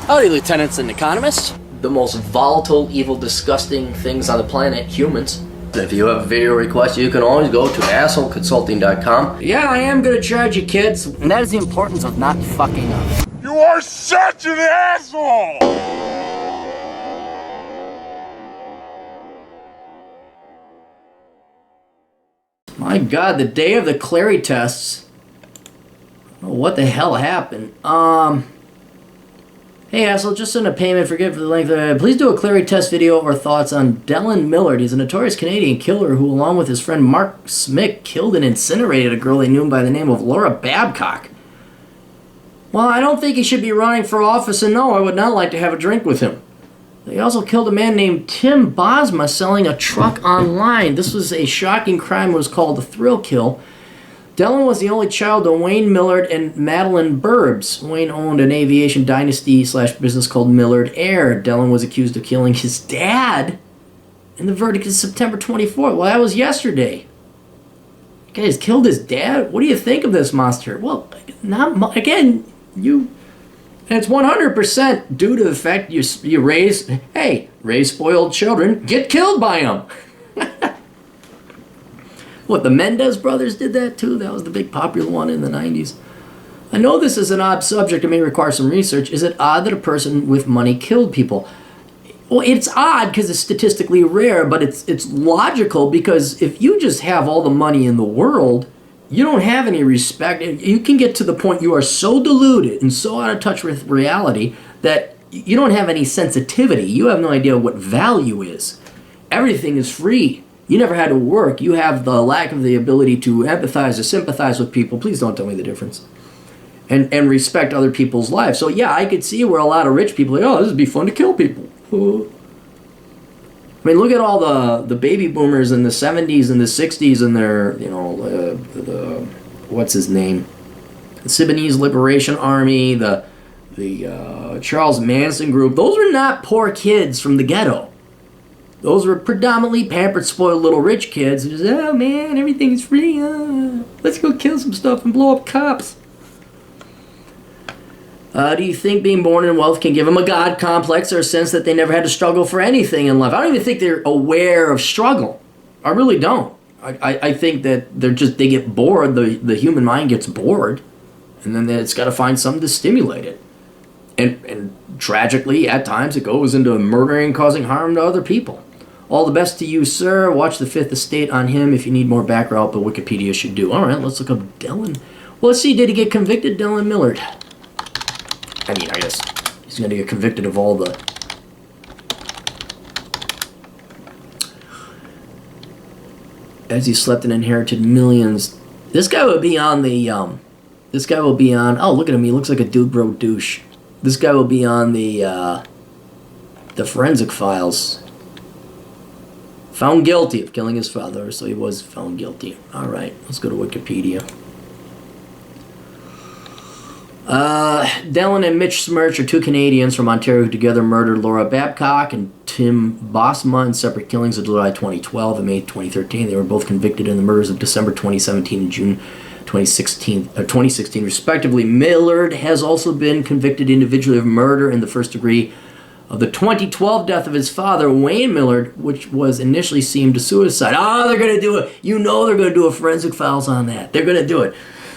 Howdy, lieutenants and economists. The most volatile, evil, disgusting things on the planet, humans. If you have a video request, you can always go to assholeconsulting.com. Yeah, I am gonna charge you, kids. And that is the importance of not fucking up. You are such an asshole! My God, the day of the Clarey tests. Oh, what the hell happened? Hey, asshole, just send a payment, forget for the length of it. Please do a Clarey test video or thoughts on Dellen Millard. He's a notorious Canadian killer who, along with his friend Mark Smith, killed and incinerated a girl they knew by the name of Laura Babcock. Well, I don't think he should be running for office, and no, I would not like to have a drink with him. They also killed a man named Tim Bosma selling a truck online. This was a shocking crime. It was called a thrill kill. Dellen was the only child of Wayne Millard and Madeline Burbs. Wayne owned an aviation dynasty/business called Millard Air. Dellen was accused of killing his dad, and the verdict is September 24th. Well, that was yesterday. The guy's killed his dad? What do you think of this monster? Well, again, and it's 100% due to the fact you raise spoiled children, get killed by them. What, the Mendez brothers did that too? That was the big popular one in the 90s. I know this is an odd subject and may require some research. Is it odd that a person with money killed people? Well, it's odd because it's statistically rare, but it's logical, because if you just have all the money in the world, you don't have any respect. You can get to the point you are so deluded and so out of touch with reality that you don't have any sensitivity. You have no idea what value is. Everything is free. You never had to work. You have the lack of the ability to empathize or sympathize with people. Please don't tell me the difference. And respect other people's lives. So yeah, I could see where a lot of rich people are like, oh, this would be fun to kill people. I mean, look at all the baby boomers in the 70s and the 60s and their, what's his name? The Sudanese Liberation Army, the Charles Manson group. Those were not poor kids from the ghetto. Those were predominantly pampered, spoiled little rich kids who just, oh man, everything's free. Let's go kill some stuff and blow up cops. Do you think being born in wealth can give them a God complex or a sense that they never had to struggle for anything in life? I don't even think they're aware of struggle. I really don't. I think that they get bored. The human mind gets bored, and then it's got to find something to stimulate it. And tragically, at times, it goes into murdering and causing harm to other people. All the best to you, sir. Watch The Fifth Estate on him if you need more background, but Wikipedia should do. All right, let's look up Dellen. Well, let's see. Did he get convicted, Dellen Millard? I mean, I guess he's going to get convicted of all the... As he slept and inherited millions. This guy will be on the... Oh, look at him. He looks like a dude bro douche. This guy will be on the forensic files. Found guilty of killing his father, so he was found guilty. All right, let's go to Wikipedia. Dellen and Mitch Smirch are two Canadians from Ontario who together murdered Laura Babcock and Tim Bosma in separate killings of July 2012 and May 2013. They were both convicted in the murders of December 2017 and June 2016, respectively. Millard has also been convicted individually of murder in the first degree of the 2012 death of his father, Wayne Millard, which was initially seemed a suicide. They're going to do it. They're going to do a forensic files on that. They're going to do it.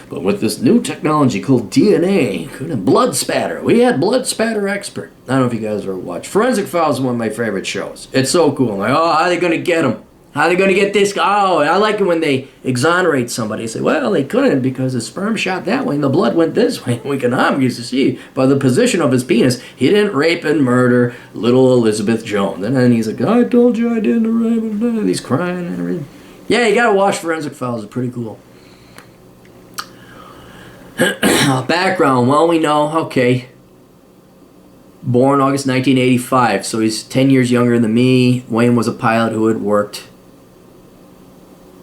But with this new technology called DNA, blood spatter. We had blood spatter expert. I don't know if you guys ever watched. Forensic Files is one of my favorite shows. It's so cool. I'm like, how are they going to get him? How are they going to get this guy? Oh, I like it when they exonerate somebody. They say, well, they couldn't because his sperm shot that way and the blood went this way. We can obviously see by the position of his penis, he didn't rape and murder little Elizabeth Jones. And then he's like, I told you I didn't rape and he's crying and everything. Yeah, you got to watch Forensic Files. It's pretty cool. Background, well, we know, okay. Born August 1985, so he's 10 years younger than me. Wayne was a pilot who had worked.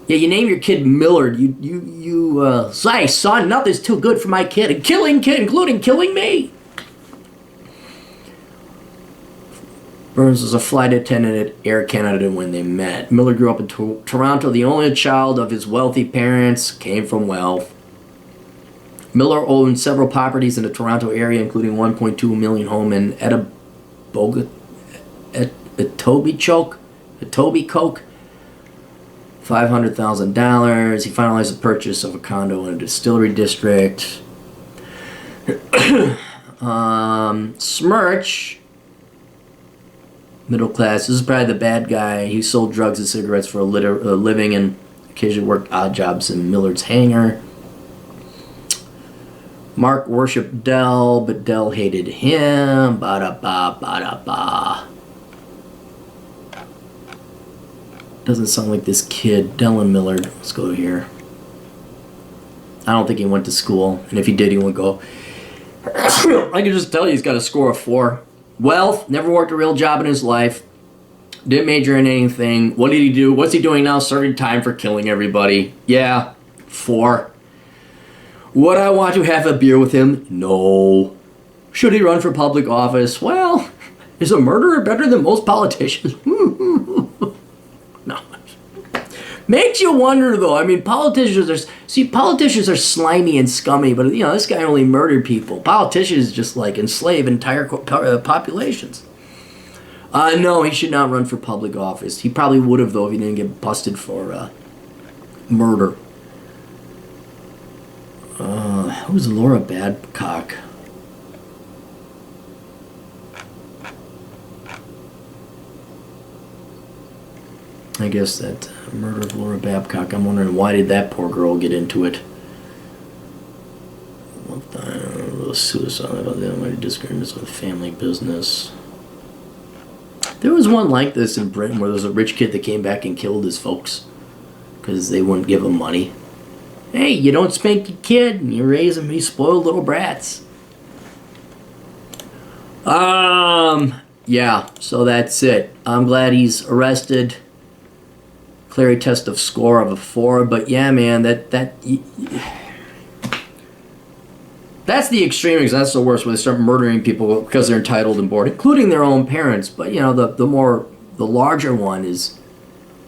Yeah, you name your kid Millard. You say, son, nothing's too good for my kid. And killing kid, including killing me. Burns was a flight attendant at Air Canada when they met. Millard grew up in Toronto, the only child of his wealthy parents, came from wealth. Miller owned several properties in the Toronto area, including $1.2 million home in Etobicoke, $500,000. He finalized the purchase of a condo in a distillery district. Smirch, middle class. This is probably the bad guy. He sold drugs and cigarettes for a living and occasionally worked odd jobs in Millard's hangar. Mark worshipped Dell, but Dell hated him. Ba-da-ba, ba-da-ba. Doesn't sound like this kid, Dellen Millard. Let's go here. I don't think he went to school, and if he did, he wouldn't go. I can just tell you he's got a score of 4. Wealth, never worked a real job in his life. Didn't major in anything. What did he do? What's he doing now? Serving time for killing everybody. Yeah, 4. Would I want to have a beer with him? No. Should he run for public office? Well, is a murderer better than most politicians? No. Makes you wonder, though. I mean, politicians are slimy and scummy, but, you know, this guy only murdered people. Politicians just, like, enslave entire populations. No, he should not run for public office. He probably would have, though, if he didn't get busted for murder. Who's Laura Babcock? I guess that murder of Laura Babcock. I'm wondering, why did that poor girl get into it? What the suicide about that? Mighty disagreements with family business. There was one like this in Britain where there was a rich kid that came back and killed his folks because they wouldn't give him money. Hey, you don't spank your kid and you raise them, you spoiled little brats. Yeah, so that's it. I'm glad he's arrested. Clarey test of score of a 4, but yeah, man, that's the extreme, because that's the worst, where they start murdering people because they're entitled and bored, including their own parents. But you know, the larger one is,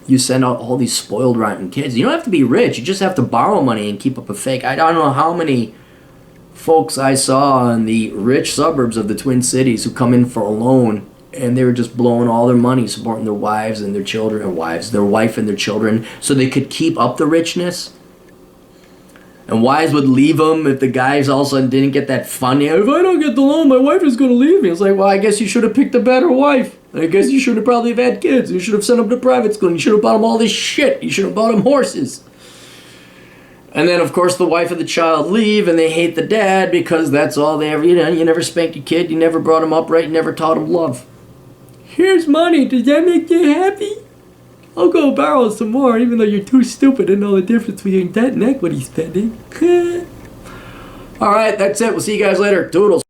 you send out all these spoiled, rotten kids. You don't have to be rich. You just have to borrow money and keep up a fake. I don't know how many folks I saw in the rich suburbs of the Twin Cities who come in for a loan, and they were just blowing all their money supporting their wives and their children, or their wife and their children, so they could keep up the richness. And wives would leave them if the guys all of a sudden didn't get that funding. If I don't get the loan, my wife is going to leave me. It's like, well, I guess you should have picked a better wife. I guess you should have probably have had kids. You should have sent them to private school. And you should have bought them all this shit. You should have bought them horses. And then, of course, the wife and the child leave, and they hate the dad because that's all they ever, you never spanked your kid. You never brought him up right. You never taught him love. Here's money. Does that make you happy? I'll go borrow some more, even though you're too stupid to know the difference between debt and equity spending. All right, that's it. We'll see you guys later. Toodles.